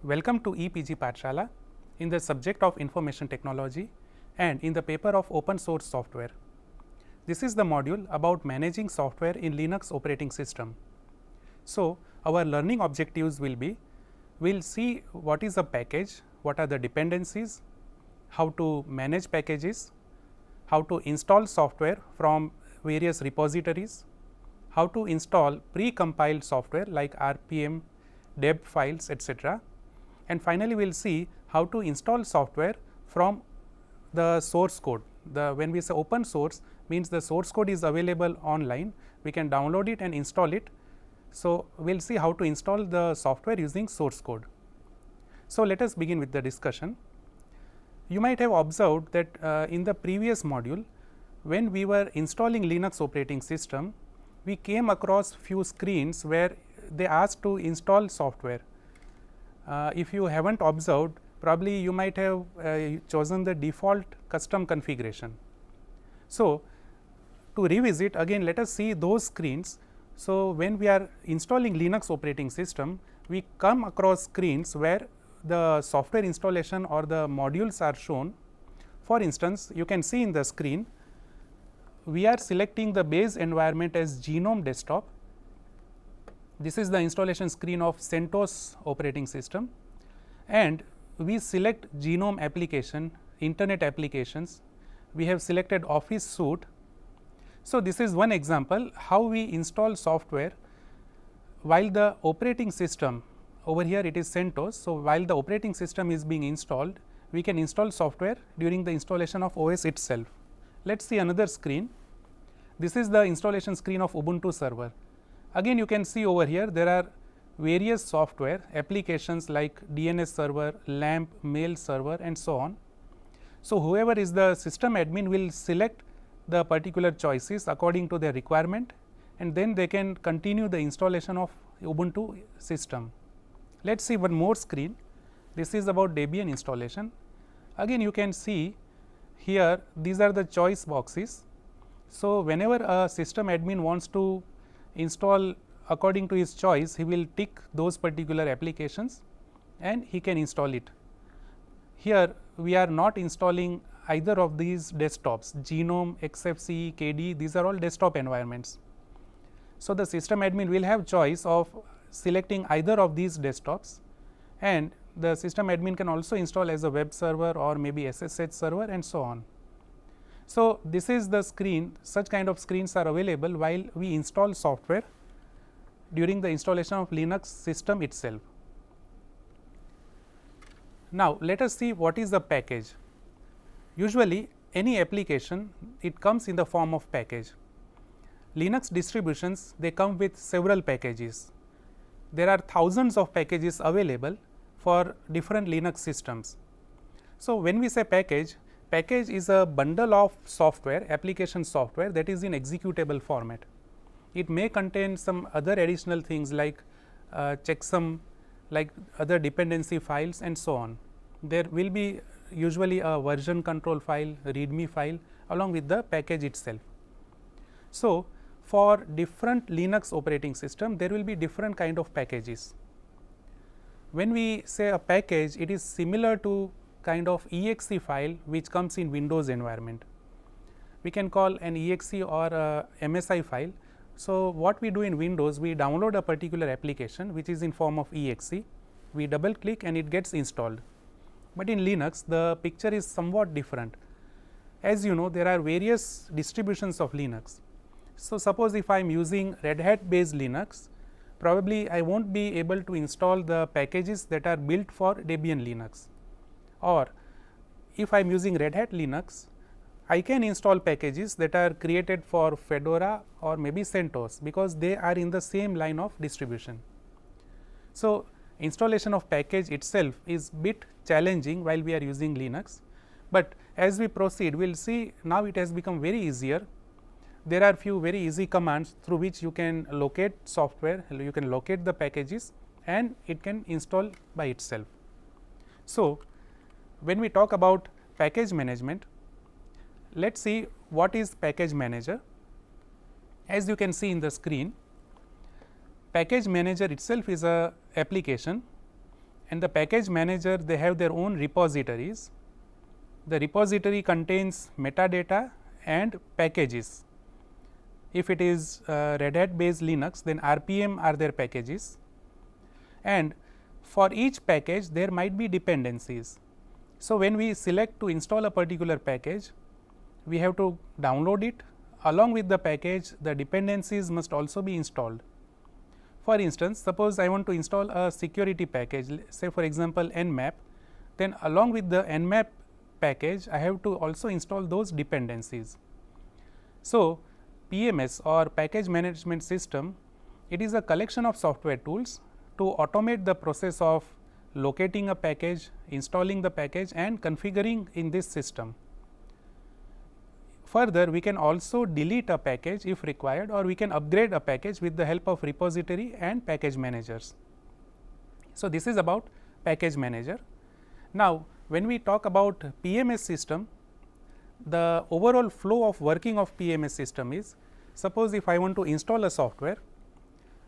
Welcome to EPG Pathshala in the subject of information technology and in the paper of open source software. This is the module about managing software in Linux operating system. So, our learning objectives will be, we will see what is a package, what are the dependencies, how to manage packages, how to install software from various repositories, how to install pre-compiled software like RPM, deb files, etc. And finally, we will see how to install software from the source code. When we say open source, means the source code is available online, we can download it and install it. So, we will see how to install the software using source code. So, let us begin with the discussion. You might have observed that in the previous module, when we were installing Linux operating system, we came across few screens where they asked to install software. If you have not observed, probably you might have chosen the default custom configuration. So, to revisit again, let us see those screens. So, when we are installing Linux operating system, we come across screens where the software installation or the modules are shown. For instance, you can see in the screen, we are selecting the base environment as GNOME desktop. This is the installation screen of CentOS operating system, and we select GNOME application, internet applications, we have selected Office suite. So, this is one example how we install software while the operating system, over here it is CentOS. So, while the operating system is being installed, we can install software during the installation of OS itself. Let us see another screen. This is the installation screen of Ubuntu server. Again, you can see over here there are various software applications like DNS server, LAMP, mail server and so on. So, whoever is the system admin will select the particular choices according to their requirement, and then they can continue the installation of Ubuntu system. Let us see one more screen. This is about Debian installation. Again, you can see here these are the choice boxes. So, whenever a system admin wants to install according to his choice, he will tick those particular applications and he can install it. Here we are not installing either of these desktops, GNOME, XFCE, KDE, these are all desktop environments. So, the system admin will have choice of selecting either of these desktops, and the system admin can also install as a web server or maybe SSH server and so on. So, this is the screen, such kind of screens are available while we install software during the installation of Linux system itself. Now, let us see what is a package. Usually, any application, it comes in the form of package. Linux distributions, they come with several packages. There are thousands of packages available for different Linux systems. So, when we say package, package is a bundle of software, application software that is in executable format. It may contain some other additional things like checksum, like other dependency files and so on. There will be usually a version control file, readme file along with the package itself. So, for different Linux operating system, there will be different kind of packages. When we say a package, it is similar to kind of exe file which comes in Windows environment. We can call an exe or a MSI file. So, what we do in Windows, we download a particular application which is in form of exe, we double click and it gets installed. But in Linux, the picture is somewhat different. As you know, there are various distributions of Linux. So, suppose if I am using Red Hat based Linux, probably I will not be able to install the packages that are built for Debian Linux. Or if I am using Red Hat Linux, I can install packages that are created for Fedora or maybe CentOS, because they are in the same line of distribution. So, installation of package itself is bit challenging while we are using Linux, but as we proceed we will see now it has become very easier. There are few very easy commands through which you can locate software, you can locate the packages and it can install by itself. So, when we talk about package management, let us see what is package manager. As you can see in the screen, package manager itself is a application and the package manager, they have their own repositories. The repository contains metadata and packages. If it is Red Hat based Linux, then RPM are their packages, and for each package there might be dependencies. So, when we select to install a particular package, we have to download it. Along with the package, the dependencies must also be installed. For instance, suppose I want to install a security package, say for example Nmap, then along with the Nmap package, I have to also install those dependencies. So, PMS or package management system, it is a collection of software tools to automate the process of locating a package, installing the package and configuring in this system. Further, we can also delete a package if required, or we can upgrade a package with the help of repository and package managers. So, this is about package manager. Now, when we talk about PMS system, the overall flow of working of PMS system is, suppose if I want to install a software,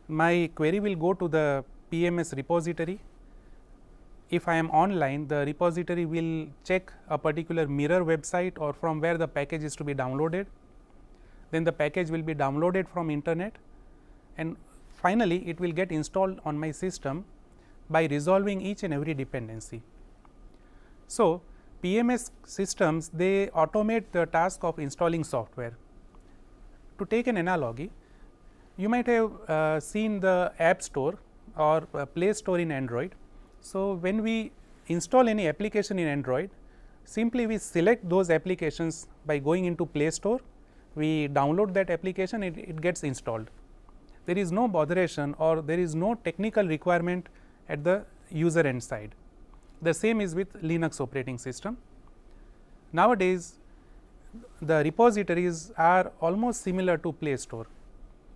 my query will go to the PMS repository. If I am online, the repository will check a particular mirror website or from where the package is to be downloaded. Then the package will be downloaded from internet, and finally, it will get installed on my system by resolving each and every dependency. So, PMS systems, they automate the task of installing software. To take an analogy, you might have seen the App Store or Play Store in Android. So, when we install any application in Android, simply we select those applications by going into Play Store, we download that application, it gets installed. There is no botheration or there is no technical requirement at the user end side. The same is with Linux operating system. Nowadays, the repositories are almost similar to Play Store.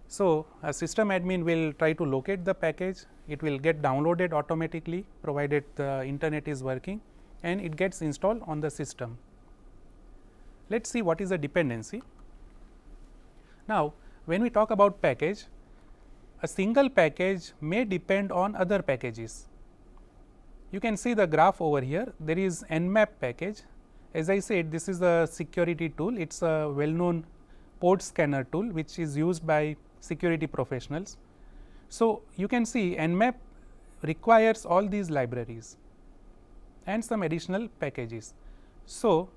So, a system admin will try to locate the package, it will get downloaded automatically provided the internet is working, and it gets installed on the system. Let us see what is a dependency. Now, when we talk about package, a single package may depend on other packages. You can see the graph over here, there is Nmap package. As I said, this is a security tool, it is a well known port scanner tool which is used by security professionals. So, you can see Nmap requires all these libraries and some additional packages. So,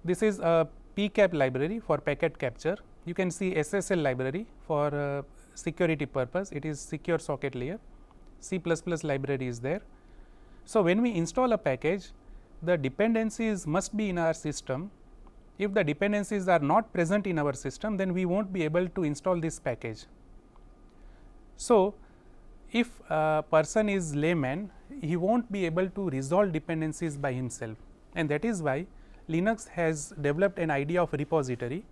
this is a PCAP library for packet capture. You can see SSL library for security purpose, it is secure socket layer, C++ library is there. So, when we install a package, the dependencies must be in our system. If the dependencies are not present in our system, then we will not be able to install this package. So, if a person is layman, he will not be able to resolve dependencies by himself, and that is why Linux has developed an idea of repository.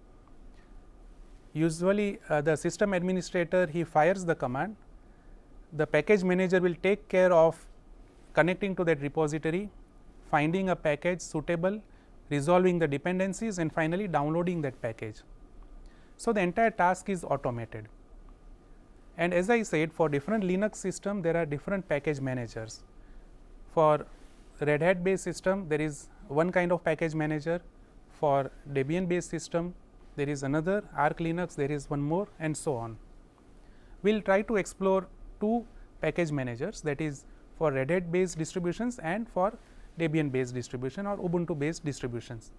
Usually, the system administrator, he fires the command, the package manager will take care of connecting to that repository, finding a package suitable, resolving the dependencies, and finally downloading that package. So, the entire task is automated, and as I said, for different Linux system there are different package managers. For Red Hat based system there is one kind of package manager, for Debian based system there is another, Arch Linux there is one more, and so on. We will try to explore two package managers, that is for Red Hat based distributions and for Debian based distribution or Ubuntu based distributions.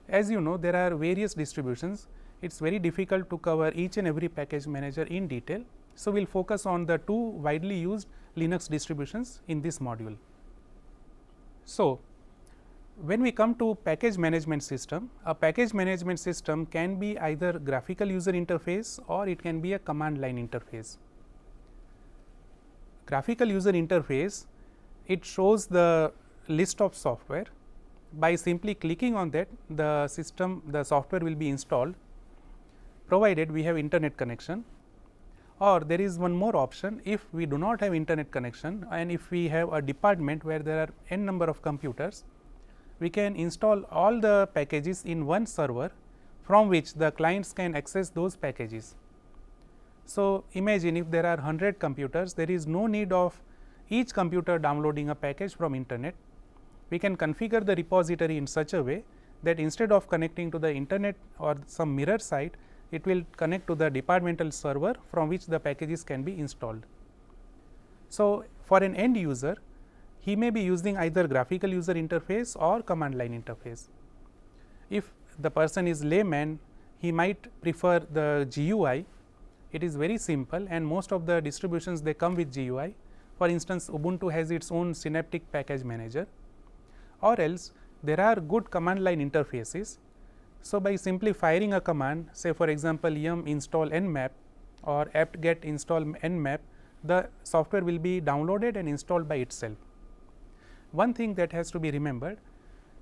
As you know, there are various distributions, it is very difficult to cover each and every package manager in detail. So, we will focus on the two widely used Linux distributions in this module. So, when we come to package management system, a package management system can be either graphical user interface or it can be a command line interface. Graphical user interface, it shows the list of software. By simply clicking on that, the software will be installed, provided we have internet connection, or there is one more option, if we do not have internet connection and if we have a department where there are n number of computers, we can install all the packages in one server from which the clients can access those packages. So, imagine if there are 100 computers, there is no need of each computer downloading a package from internet, we can configure the repository in such a way that instead of connecting to the internet or some mirror site, it will connect to the departmental server from which the packages can be installed. So, for an end user, he may be using either graphical user interface or command line interface. If the person is layman, he might prefer the GUI. It is very simple and most of the distributions they come with GUI. For instance, Ubuntu has its own Synaptic Package Manager, or else there are good command line interfaces. So, by simply firing a command, say for example, yum install nmap or apt-get install nmap, the software will be downloaded and installed by itself. One thing that has to be remembered,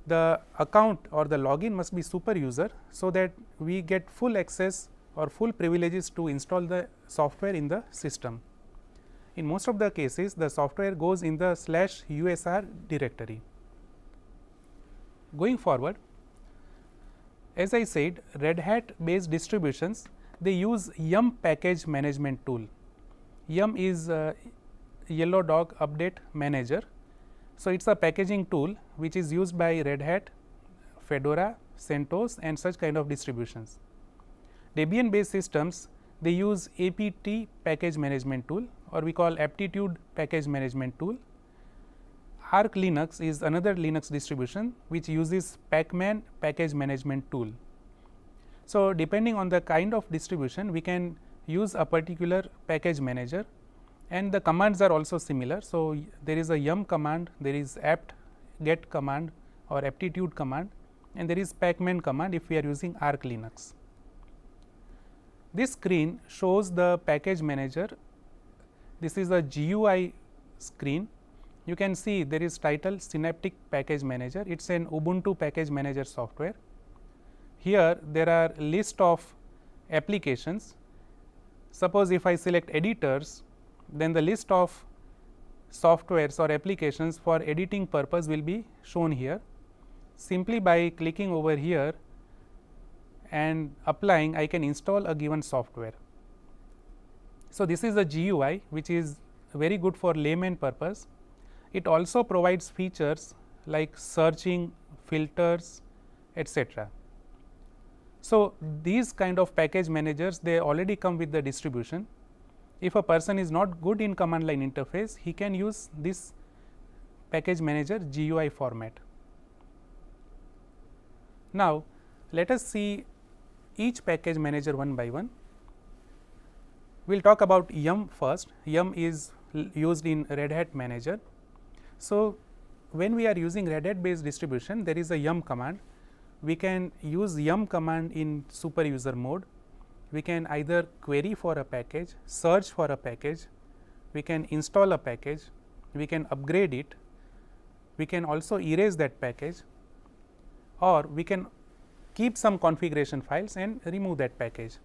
the account or the login must be super user, so that we get full access or full privileges to install the software in the system. In most of the cases, the software goes in the /usr directory. Going forward, as I said, Red Hat based distributions, they use yum package management tool. Yum is Yellow Dog Update Manager. So, it is a packaging tool which is used by Red Hat, Fedora, CentOS and such kind of distributions. Debian based systems, they use apt package management tool, or we call aptitude package management tool. Arch Linux is another Linux distribution which uses Pacman package management tool. So, depending on the kind of distribution, we can use a particular package manager, and the commands are also similar. So, there is a yum command, there is apt-get command or aptitude command, and there is pacman command if we are using Arch Linux. This screen shows the package manager. This is a GUI screen. You can see there is title Synaptic Package Manager. It is an Ubuntu package manager software. Here there are list of applications. Suppose if I select editors, then the list of softwares or applications for editing purpose will be shown here. Simply by clicking over here and applying, I can install a given software. So, this is a GUI which is very good for layman purpose. It also provides features like searching, filters, etc. So, these kind of package managers, they already come with the distribution. If a person is not good in command line interface, he can use this package manager GUI format. Now, let us see each package manager one by one. We will talk about yum first. Yum is used in Red Hat Manager. So, when we are using Red Hat based distribution, there is a yum command. We can use yum command in super user mode. We can either query for a package, search for a package, we can install a package, we can upgrade it, we can also erase that package, or we can keep some configuration files and remove that package.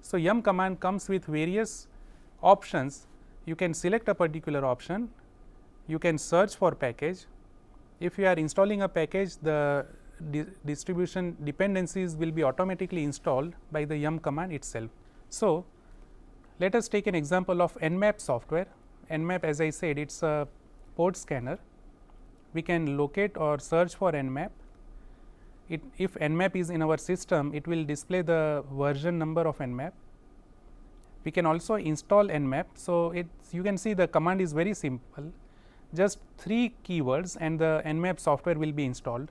So, yum command comes with various options. You can select a particular option, you can search for package. If you are installing a package, the distribution dependencies will be automatically installed by the yum command itself. So, let us take an example of nmap software. Nmap, as I said, it is a port scanner. We can locate or search for nmap. If nmap is in our system, it will display the version number of nmap. We can also install nmap. So, you can see the command is very simple, just 3 keywords and the nmap software will be installed.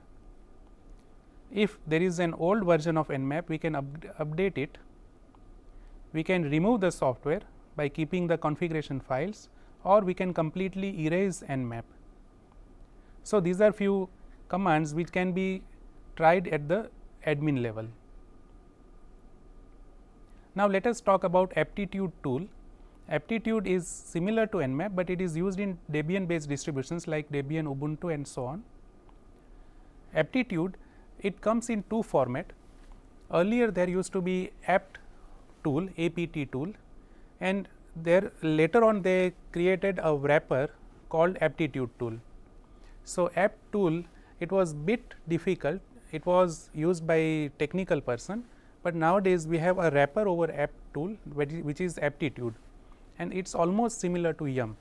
If there is an old version of nmap, we can update it. We can remove the software by keeping the configuration files, or we can completely erase nmap. So, these are few commands which can be tried at the admin level. Now, let us talk about aptitude tool. Aptitude is similar to nmap, but it is used in Debian based distributions like Debian, Ubuntu and so on. Aptitude, it comes in 2 format. Earlier there used to be apt tool, apt tool, and there later on they created a wrapper called aptitude tool. So, apt tool, it was bit difficult, it was used by technical person, but nowadays we have a wrapper over apt tool which is aptitude, and it is almost similar to yum.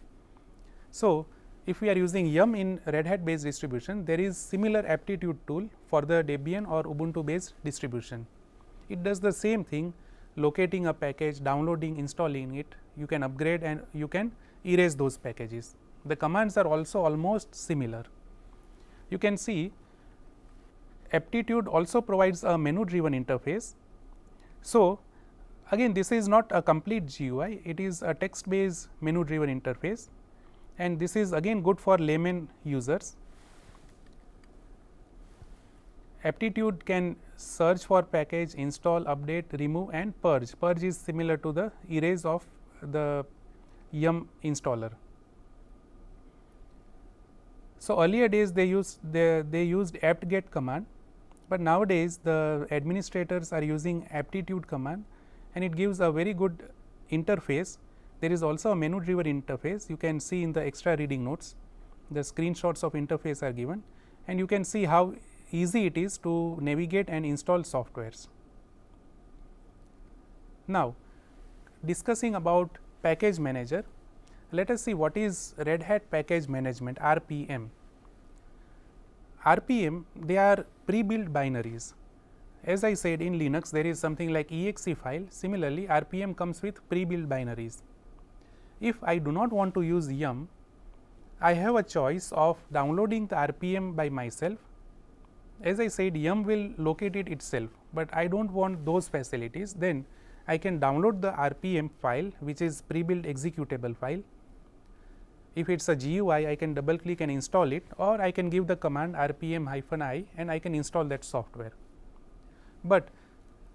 So, if we are using yum in Red Hat based distribution, there is similar aptitude tool for the Debian or Ubuntu based distribution. It does the same thing, locating a package, downloading, installing it, you can upgrade and you can erase those packages. The commands are also almost similar. You can see aptitude also provides a menu driven interface. So, again this is not a complete GUI, it is a text based menu driven interface, and this is again good for layman users. Aptitude can search for package, install, update, remove and purge. Purge is similar to the erase of the yum installer. So, earlier days they used apt-get command, but nowadays the administrators are using aptitude command, and it gives a very good interface. There is also a menu driven interface. You can see in the extra reading notes, the screenshots of interface are given, and you can see how easy it is to navigate and install softwares. Now, discussing about package manager, let us see what is Red Hat package management, RPM. RPM, they are pre-built binaries. As I said, in Linux there is something like exe file. Similarly, RPM comes with pre-built binaries. If I do not want to use yum, I have a choice of downloading the RPM by myself. As I said, yum will locate it itself, but I do not want those facilities. Then I can download the RPM file, which is pre-built executable file. If it is a GUI, I can double click and install it, or I can give the command RPM-I and I can install that software. But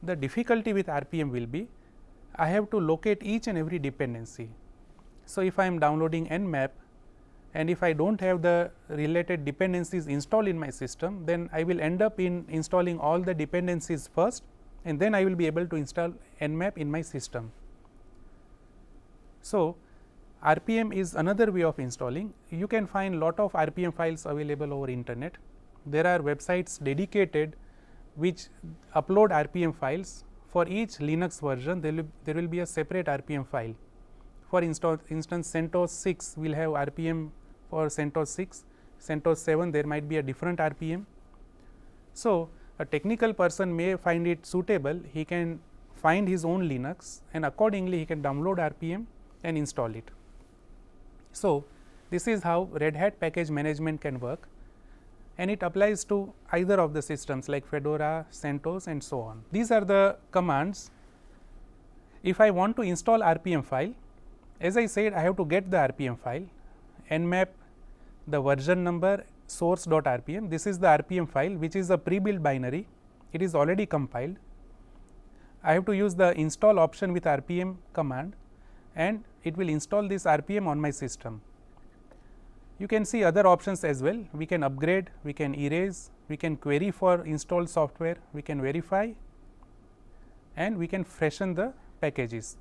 the difficulty with RPM will be, I have to locate each and every dependency. So, if I am downloading Nmap and if I do not have the related dependencies installed in my system, then I will end up in installing all the dependencies first, and then I will be able to install Nmap in my system. So, RPM is another way of installing. You can find lot of RPM files available over internet. There are websites dedicated which upload RPM files. For each Linux version, there will be a separate RPM file. For instance, CentOS 6 will have RPM for CentOS 6, CentOS 7 there might be a different RPM. So, a technical person may find it suitable, he can find his own Linux and accordingly he can download RPM and install it. So, this is how Red Hat package management can work, and it applies to either of the systems like Fedora, CentOS and so on. These are the commands. If I want to install RPM file, as I said, I have to get the RPM file, nmap, the version number, source.rpm. This is the RPM file which is a pre-built binary, it is already compiled. I have to use the install option with RPM command and it will install this RPM on my system. You can see other options as well. We can upgrade, we can erase, we can query for installed software, we can verify and we can freshen the packages.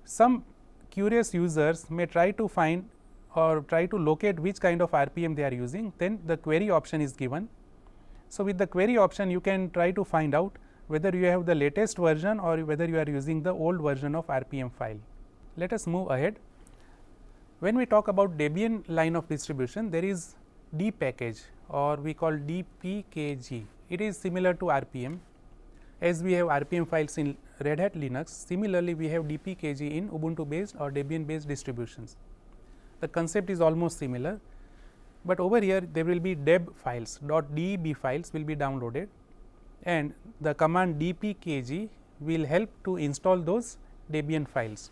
Some curious users may try to find or try to locate which kind of RPM they are using, then the query option is given. So, with the query option you can try to find out whether you have the latest version or whether you are using the old version of RPM file. Let us move ahead. When we talk about Debian line of distribution, there is dpackage or we call dpkg. It is similar to RPM. As we have RPM files in Red Hat Linux, similarly we have dpkg in Ubuntu based or Debian based distributions. The concept is almost similar, but over here there will be deb files, .deb files will be downloaded and the command dpkg will help to install those Debian files.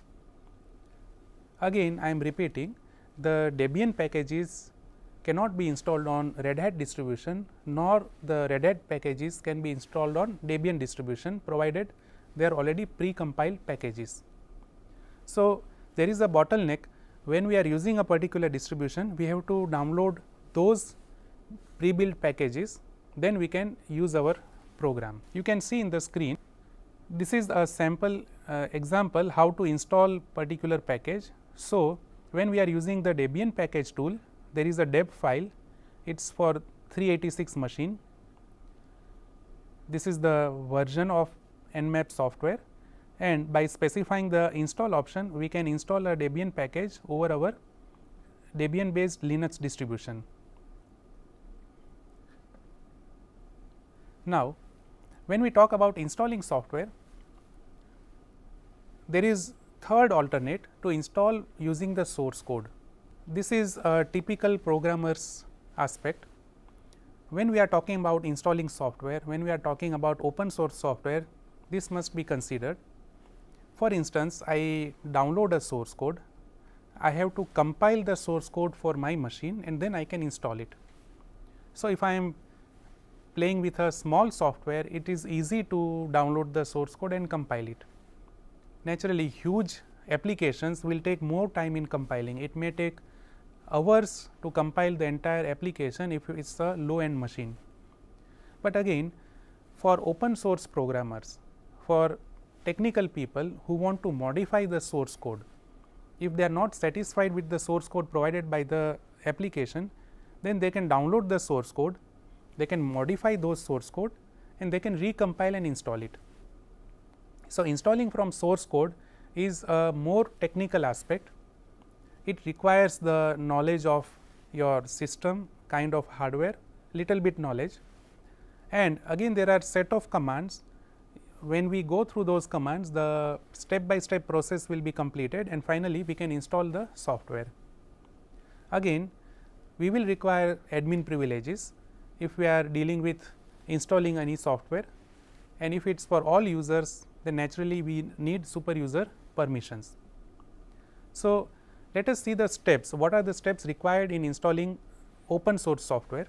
Again I am repeating, the Debian packages cannot be installed on Red Hat distribution, nor the Red Hat packages can be installed on Debian distribution, provided they are already pre-compiled packages. So, there is a bottleneck. When we are using a particular distribution, we have to download those pre-built packages, then we can use our program. You can see in the screen, this is a sample example how to install particular package. So, when we are using the Debian package tool, there is a deb file, it is for 386 machine. This is the version of Nmap software, and by specifying the install option, we can install a Debian package over our Debian based Linux distribution. Now, when we talk about installing software, there is third alternate to install using the source code. This is a typical programmer's aspect. When we are talking about installing software, when we are talking about open source software, this must be considered. For instance, I download a source code, I have to compile the source code for my machine and then I can install it. So, if I am playing with a small software, it is easy to download the source code and compile it. Naturally, huge applications will take more time in compiling. It may take hours to compile the entire application if it is a low end machine. But again, for open source programmers, for technical people who want to modify the source code, if they are not satisfied with the source code provided by the application, then they can download the source code, they can modify those source code and they can recompile and install it. So, installing from source code is a more technical aspect. It requires the knowledge of your system, kind of hardware, little bit knowledge, and again there are set of commands. When we go through those commands, the step by step process will be completed and finally, we can install the software. Again, we will require admin privileges if we are dealing with installing any software, and if it is for all users, then naturally we need super user permissions. So, let us see the steps. What are the steps required in installing open source software?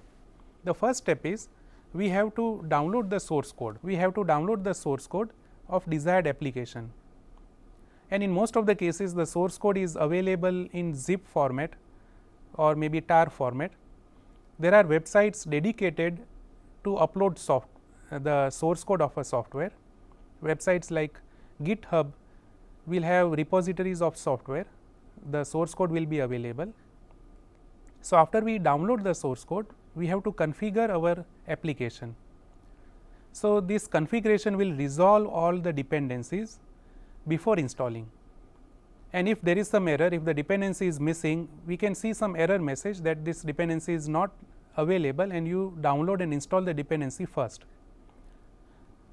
The first step is we have to download the source code. We have to download the source code of desired application, and in most of the cases the source code is available in zip format or maybe tar format. There are websites dedicated to upload the source code of a software. Websites like GitHub will have repositories of software, the source code will be available. So, after we download the source code, we have to configure our application. So, this configuration will resolve all the dependencies before installing, and if there is some error, if the dependency is missing, we can see some error message that this dependency is not available and you download and install the dependency first.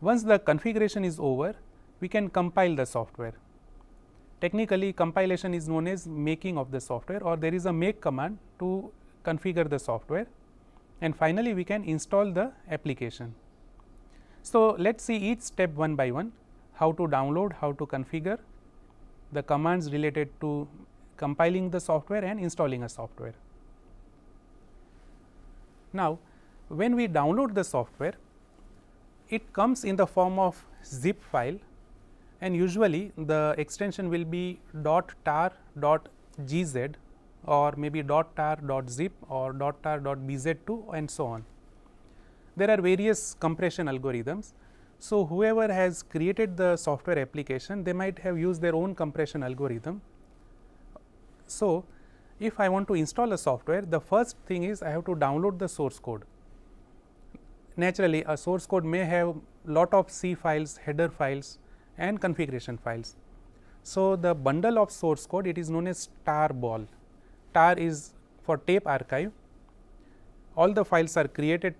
Once the configuration is over, we can compile the software. Technically, compilation is known as making of the software, or there is a make command to configure the software, and finally, we can install the application. So, let us see each step one by one, how to download, how to configure, the commands related to compiling the software and installing a software. Now, when we download the software, it comes in the form of zip file, and usually the extension will be .tar.gz or maybe .tar.zip or .tar.bz2 and so on. There are various compression algorithms. So, whoever has created the software application, they might have used their own compression algorithm. So, if I want to install a software, the first thing is I have to download the source code. Naturally, a source code may have lot of C files, header files and configuration files. So, the bundle of source code, it is known as tarball. Tar is for tape archive. All the files are created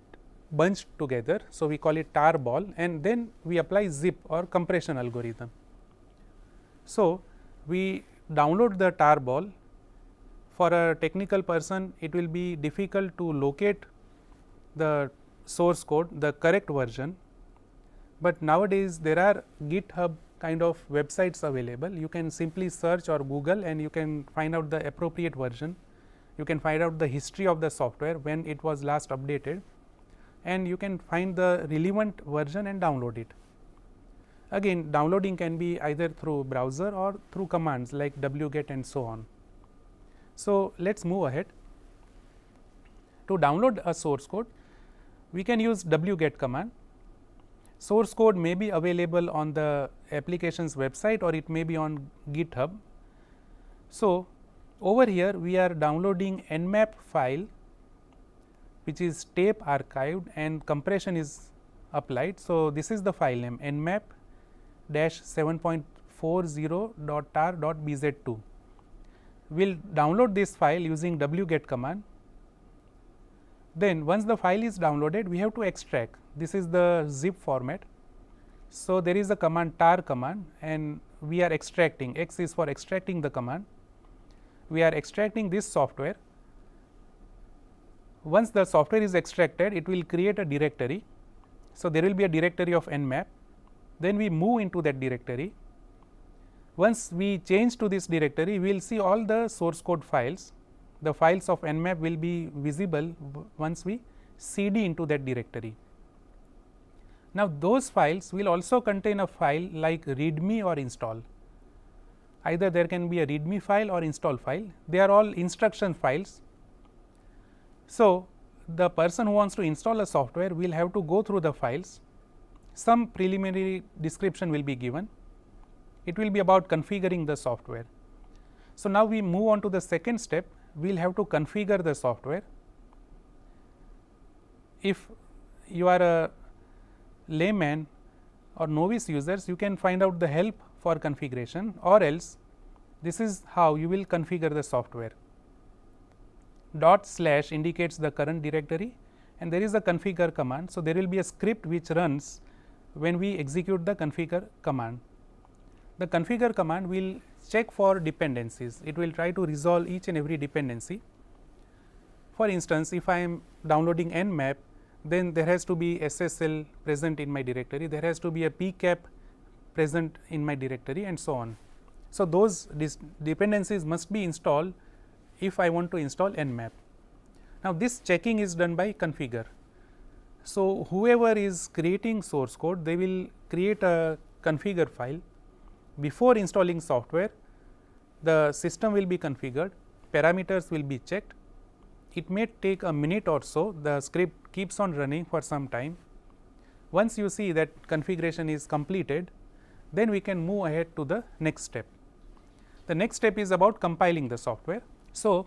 bunched together. So, we call it tarball, and then we apply zip or compression algorithm. So, we download the tarball. For a technical person, it will be difficult to locate the source code, the correct version, but nowadays there are GitHub kind of websites available. You can simply search or Google and you can find out the appropriate version. You can find out the history of the software, when it was last updated, and you can find the relevant version and download it. Again, downloading can be either through browser or through commands like wget and so on. So, let us move ahead. To download a source code, we can use wget command. Source code may be available on the application's website or it may be on GitHub. So, over here we are downloading nmap file, which is tape archived and compression is applied. So, this is the file name nmap-7.40.tar.bz2. we will download this file using wget command. Then once the file is downloaded, we have to extract. This is the zip format. So, there is a command tar command, and we are extracting. X is for extracting the command. We are extracting this software. Once the software is extracted, it will create a directory. So, there will be a directory of nmap. Then we move into that directory. Once we change to this directory, we will see all the source code files. The files of nmap will be visible once we cd into that directory. Now, those files will also contain a file like readme or install. Either there can be a readme file or install file. They are all instruction files. So, the person who wants to install a software will have to go through the files. Some preliminary description will be given. It will be about configuring the software. So, now we move on to the second step. We will have to configure the software. If you are a layman or novice users, you can find out the help for configuration, or else this is how you will configure the software. / indicates the current directory, and there is a configure command. So, there will be a script which runs when we execute the configure command. The configure command will check for dependencies. It will try to resolve each and every dependency. For instance, if I am downloading nmap, then there has to be SSL present in my directory, there has to be a pcap present in my directory, and so on. So, those dependencies must be installed if I want to install nmap. Now, this checking is done by configure. So, whoever is creating source code, they will create a configure file. Before installing software, the system will be configured, parameters will be checked. It may take a minute or so, the script keeps on running for some time. Once you see that configuration is completed, then we can move ahead to the next step. The next step is about compiling the software. So,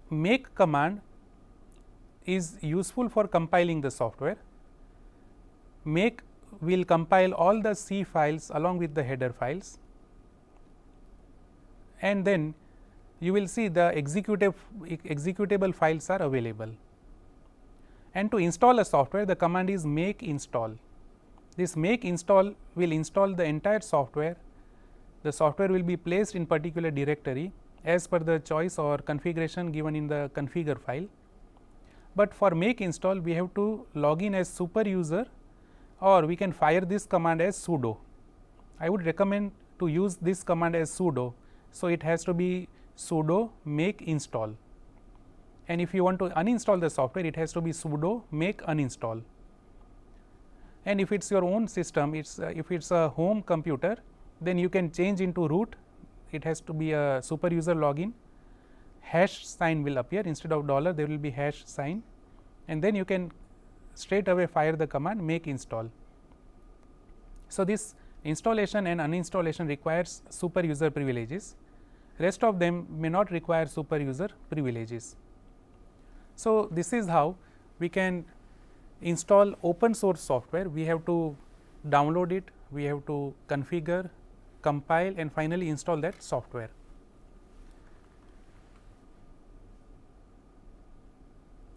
make command is useful for compiling the software. Make will compile all the C files along with the header files, and then you will see the executable files are available. And to install a software, the command is make install. This make install will install the entire software. The software will be placed in particular directory as per the choice or configuration given in the configure file. But for make install, we have to log in as super user, or we can fire this command as sudo. I would recommend to use this command as sudo. So, it has to be sudo make install, and if you want to uninstall the software, it has to be sudo make uninstall. And if it is your own system, if it is a home computer, then you can change into root. It has to be a super user login, hash sign will appear instead of $, there will be hash sign, and then you can straight away fire the command make install. So, this installation and uninstallation requires super user privileges. Rest of them may not require super user privileges. So, this is how we can install open source software. We have to download it, we have to configure, compile, and finally install that software.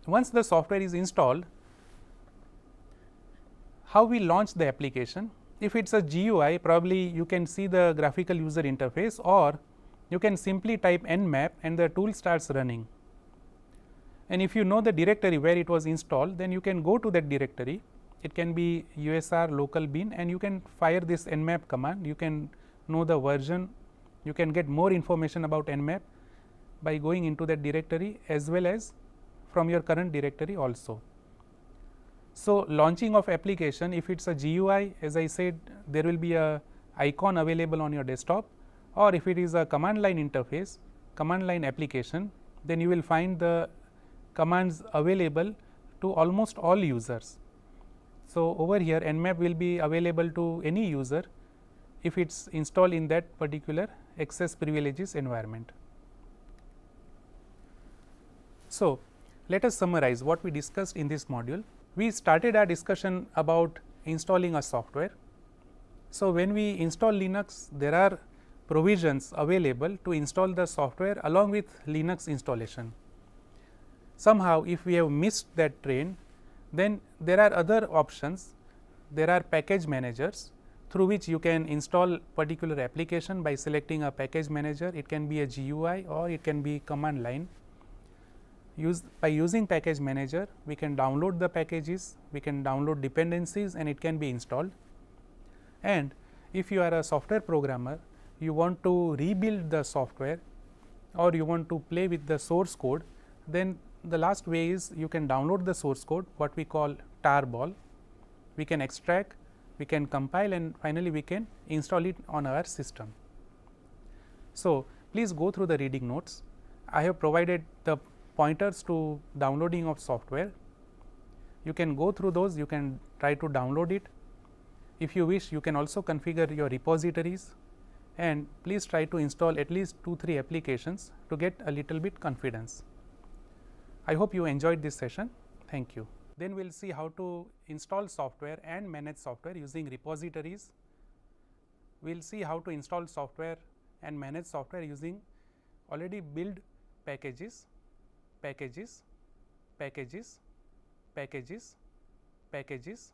Once the software is installed, how we launch the application? If it is a GUI, probably you can see the graphical user interface, or you can simply type nmap and the tool starts running. And if you know the directory where it was installed, then you can go to that directory. It can be usr local bin, and you can fire this nmap command. You can know the version, you can get more information about nmap by going into that directory as well as from your current directory also. So, launching of application, if it is a GUI, as I said, there will be a icon available on your desktop, or if it is a command line interface, command line application, then you will find the commands available to almost all users. So, over here nmap will be available to any user if it is installed in that particular access privileges environment. So, let us summarize what we discussed in this module. We started our discussion about installing a software. So, when we install Linux, there are provisions available to install the software along with Linux installation. Somehow if we have missed that train, then there are other options. There are package managers through which you can install particular application by selecting a package manager. It can be a GUI or it can be command line. By using package manager, we can download the packages, we can download dependencies and it can be installed. And if you are a software programmer, you want to rebuild the software or you want to play with the source code, then the last way is you can download the source code, what we call tarball. We can extract, we can compile and finally, we can install it on our system. So, please go through the reading notes. I have provided the pointers to downloading of software. You can go through those, you can try to download it. If you wish, you can also configure your repositories and please try to install at least 2-3 applications to get a little bit confidence. I hope you enjoyed this session. Thank you. Then we will see how to install software and manage software using repositories. We will see how to install software and manage software using already built packages, packages, packages, packages, packages,